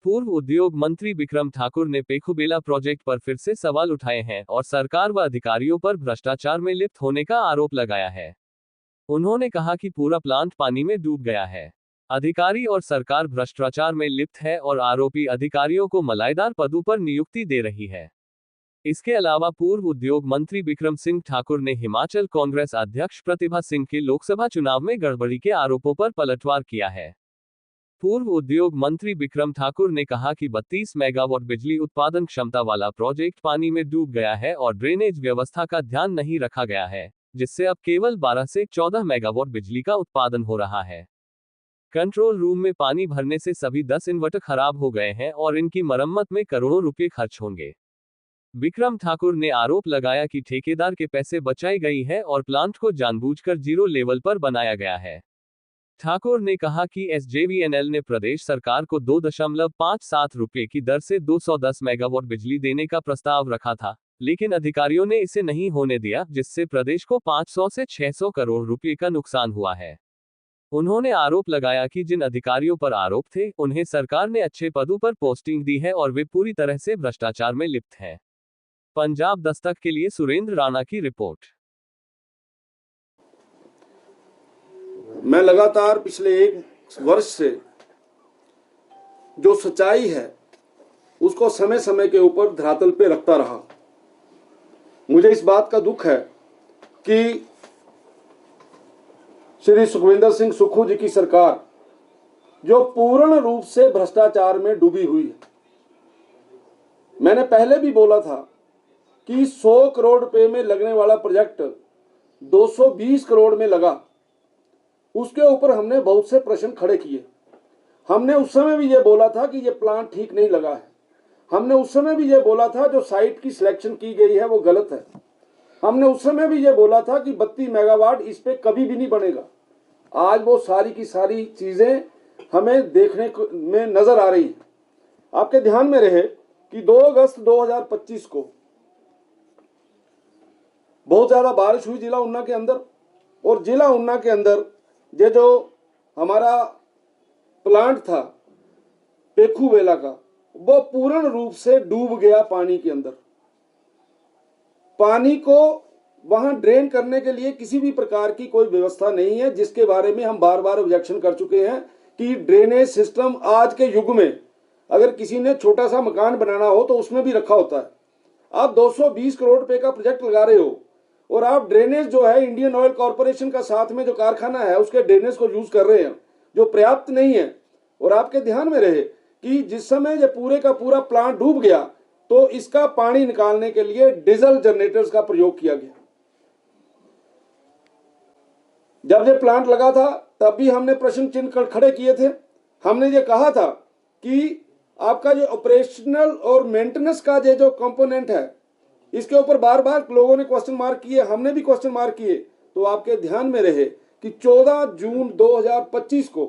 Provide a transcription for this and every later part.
पूर्व उद्योग मंत्री बिक्रम ठाकुर ने पेखुबेला प्रोजेक्ट पर फिर से सवाल उठाए हैं और सरकार व अधिकारियों पर भ्रष्टाचार में लिप्त होने का आरोप लगाया है। उन्होंने कहा कि पूरा प्लांट पानी में डूब गया है। अधिकारी और सरकार भ्रष्टाचार में लिप्त है और आरोपी अधिकारियों को मलाईदार पदों पर नियुक्ति दे रही है। इसके अलावा पूर्व उद्योग मंत्री बिक्रम सिंह ठाकुर ने हिमाचल कांग्रेस अध्यक्ष प्रतिभा सिंह के लोकसभा चुनाव में गड़बड़ी के आरोपों पर पलटवार किया है। पूर्व उद्योग मंत्री बिक्रम ठाकुर ने कहा कि 32 मेगावाट बिजली उत्पादन क्षमता वाला प्रोजेक्ट पानी में डूब गया है और ड्रेनेज व्यवस्था का ध्यान नहीं रखा गया है, जिससे अब केवल 12 से 14 मेगावाट बिजली का उत्पादन हो रहा है। कंट्रोल रूम में पानी भरने से सभी 10 इन्वर्टर खराब हो गए हैं और इनकी मरम्मत में करोड़ों रुपए खर्च होंगे। बिक्रम ठाकुर ने आरोप लगाया कि ठेकेदार के पैसे बचाई गई है और प्लांट को जानबूझकर जीरो लेवल पर बनाया गया है। ठाकुर ने कहा कि SJVNL ने प्रदेश सरकार को 2.57 रुपये की दर से 210 मेगावाट बिजली देने का प्रस्ताव रखा था, लेकिन अधिकारियों ने इसे नहीं होने दिया, जिससे प्रदेश को 500 से 600 करोड़ रुपये का नुकसान हुआ है। उन्होंने आरोप लगाया कि जिन अधिकारियों पर आरोप थे, उन्हें सरकार ने अच्छे पदों पर पोस्टिंग दी है और वे पूरी तरह से भ्रष्टाचार में लिप्त हैं। पंजाब दस्तक के लिए सुरेंद्र राणा की रिपोर्ट। मैं लगातार पिछले 1 वर्ष से जो सच्चाई है उसको समय समय के ऊपर धरातल पे रखता रहा। मुझे इस बात का दुख है कि श्री सुखविंदर सिंह सुक्खू जी की सरकार जो पूर्ण रूप से भ्रष्टाचार में डूबी हुई है। मैंने पहले भी बोला था कि 100 करोड़ रुपए में लगने वाला प्रोजेक्ट 220 करोड़ में लगा। उसके ऊपर हमने बहुत से प्रश्न खड़े किए। हमने उस समय भी ये बोला था कि ये प्लांट ठीक नहीं लगा है। हमने उस समय भी ये बोला था जो साइट की सिलेक्शन की गई है वो गलत है। हमने उस समय भी ये बोला था कि 32 मेगावाट इस पे कभी भी नहीं बनेगा। आज वो सारी की सारी चीजें हमें देखने में नजर आ रही हैं। आपके ध्यान में रहे कि 2 अगस्त 2025 को बहुत ज्यादा बारिश हुई जिला ऊना के अंदर, और जिला ऊना के अंदर ये जो हमारा प्लांट था पेखुबेला का, वो पूर्ण रूप से डूब गया पानी के अंदर। पानी को वहां ड्रेन करने के लिए किसी भी प्रकार की कोई व्यवस्था नहीं है, जिसके बारे में हम बार बार ऑब्जेक्शन कर चुके हैं कि ड्रेनेज सिस्टम आज के युग में अगर किसी ने छोटा सा मकान बनाना हो तो उसमें भी रखा होता है। आप 220 करोड़ रुपए का प्रोजेक्ट लगा रहे हो और आप ड्रेनेज जो है इंडियन ऑयल कॉर्पोरेशन का साथ में जो कारखाना है उसके ड्रेनेज को यूज कर रहे हैं जो पर्याप्त नहीं है। और आपके ध्यान में रहे कि जिस समय ये पूरे का पूरा प्लांट डूब गया तो इसका पानी निकालने के लिए डीजल जनरेटर्स का प्रयोग किया गया। जब ये प्लांट लगा था तब भी हमने प्रश्न चिन्ह खड़े किए थे। हमने ये कहा था कि आपका जो ऑपरेशनल और मेंटेनेंस का जो कंपोनेंट है इसके ऊपर बार बार लोगों ने क्वेश्चन मार्क किए, हमने भी क्वेश्चन मार्क किए। तो आपके ध्यान में रहे कि 14 जून 2025 को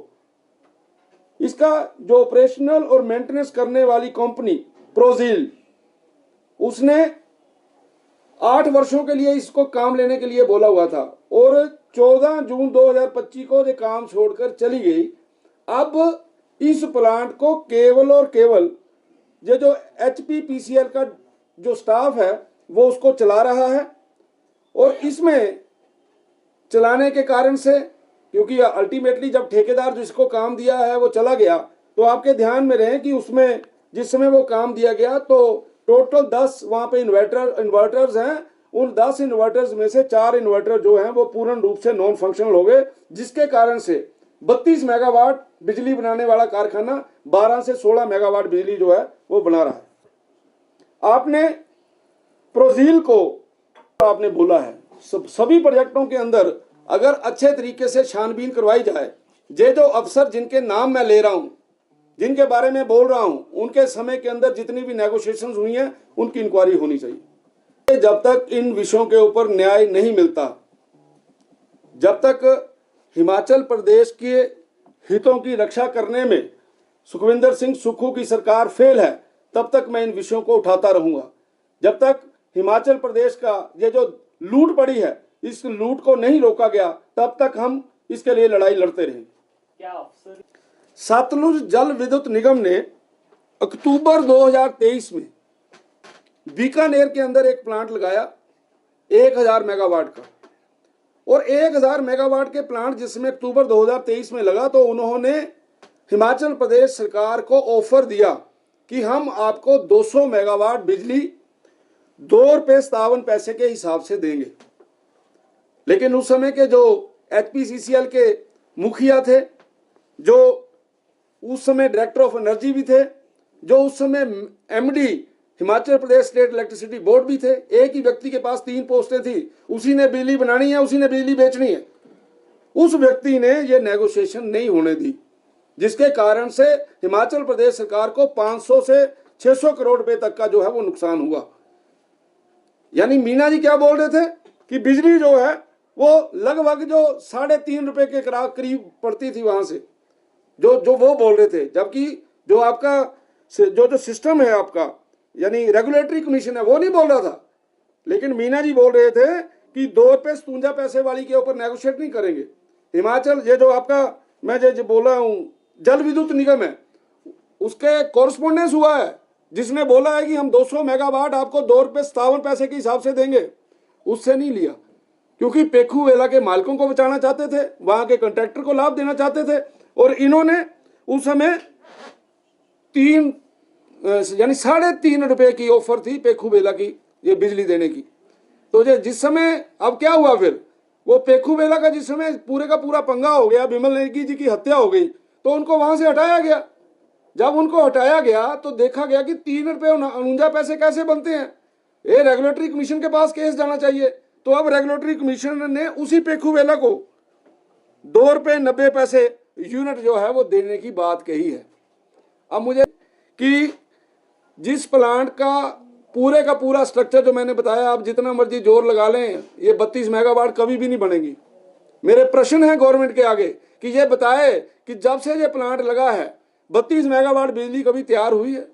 इसका जो ऑपरेशनल और मेंटेनेंस करने वाली कंपनी प्रोजील, उसने 8 वर्षों के लिए इसको काम लेने के लिए बोला हुआ था और 14 जून 2025 को ये काम छोड़कर चली गई। अब इस प्लांट को केवल और केवल ये जो HPPCL का जो स्टाफ है वो उसको चला रहा है। और इसमें चलाने के कारण से, क्योंकि अल्टीमेटली जब ठेकेदार जिसको काम दिया है वो चला गया, तो आपके ध्यान में रहे कि उसमें जिस समय वो काम दिया गया तो टोटल 10 वहां पे इन्वर्टर्स हैं। उन 10 इन्वर्टर्स में से 4 इन्वर्टर जो हैं वो पूर्ण रूप से नॉन फंक्शनल हो गए, जिसके कारण से 32 मेगावाट बिजली बनाने वाला कारखाना 12 से 16 मेगावाट बिजली जो है वो बना रहा है। आपने प्रोजील को आपने बोला है सभी प्रोजेक्टों के अंदर अगर अच्छे तरीके से छानबीन करवाई जाए, ये जो अफसर जिनके नाम मैं ले रहा हूं, जिनके बारे में बोल रहा हूं, उनके समय के अंदर जितनी भी नेगोशिएशंस हुई हैं उनकी इंक्वायरी होनी चाहिए। जब तक इन विषयों के ऊपर न्याय नहीं मिलता, जब तक हिमाचल प्रदेश के हितों की रक्षा करने में सुखविंदर सिंह सुक्खू की सरकार फेल है, तब तक मैं इन विषयों को उठाता रहूंगा। जब तक हिमाचल प्रदेश का ये जो लूट पड़ी है, इस लूट को नहीं रोका गया, तब तक हम इसके लिए लड़ाई लड़ते रहेंगे। सतलुज जल विद्युत निगम ने अक्टूबर 2023 में बीकानेर के अंदर एक प्लांट लगाया 1000 मेगावाट का, और 1000 मेगावाट के प्लांट जिसमें अक्टूबर 2023 में लगा, तो उन्होंने हिमाचल प्रदेश सरकार को ऑफर दिया कि हम आपको 200 मेगावाट बिजली ₹2.57 के हिसाब से देंगे। लेकिन उस समय के जो HPCCL के मुखिया थे, जो उस समय डायरेक्टर ऑफ एनर्जी भी थे, जो उस समय MD Himachal Pradesh state electricity board भी थे, एक ही व्यक्ति के पास 3 पोस्टें थी, उसी ने बिजली बनानी है, उसी ने बिजली बेचनी है। उस व्यक्ति ने ये नेगोशिएशन नहीं होने दी, जिसके कारण से हिमाचल प्रदेश सरकार को 500 से 600 करोड़ रुपए तक का जो है वो नुकसान हुआ। यानी मीना जी क्या बोल रहे थे कि बिजली जो है वो लगभग जो 3.5 रुपए के करीब पड़ती थी वहां से, जो वो बोल रहे थे, जबकि जो आपका जो सिस्टम है आपका, यानी रेगुलेटरी कमीशन है, वो नहीं बोल रहा था। लेकिन मीना जी बोल रहे थे कि ₹2.57 वाली के ऊपर नेगोशिएट नहीं करेंगे। हिमाचल ये जो आपका मैं जो बोल रहा हूँ जल विद्युत निगम है, उसके कॉरस्पॉन्डेंस हुआ है, जिसने बोला है कि हम 200 मेगावाट आपको ₹2.57 के हिसाब से देंगे। उससे नहीं लिया, क्योंकि पेखूवेला के मालिकों को बचाना चाहते थे, वहां के कॉन्ट्रैक्टर को लाभ देना चाहते थे, और इन्होंने उस समय 3 यानी 3.5 रुपए की ऑफर थी पेखूवेला की ये बिजली देने की। तो ये जिस समय अब क्या हुआ, फिर वो पेखूवेला का जिस समय पूरे का पूरा पंगा हो गया, विमल नेगी जी की हत्या हो गई, तो उनको वहां से हटाया गया। जब उनको हटाया गया तो देखा गया कि ₹3.49 कैसे बनते हैं। ये रेगुलेटरी कमीशन के पास केस जाना चाहिए। तो अब रेगुलेटरी कमीशन ने उसी पेखूवेला को ₹2.90 यूनिट जो है वो देने की बात कही है। अब मुझे कि जिस प्लांट का पूरा स्ट्रक्चर जो मैंने बताया, आप जितना मर्जी जोर लगा लें, ये 32 मेगावाट कभी भी नहीं बनेगी। मेरे प्रश्न है गवर्नमेंट के आगे कि ये बताए कि जब से ये प्लांट लगा है 32 मेगावाट बिजली कभी तैयार हुई है?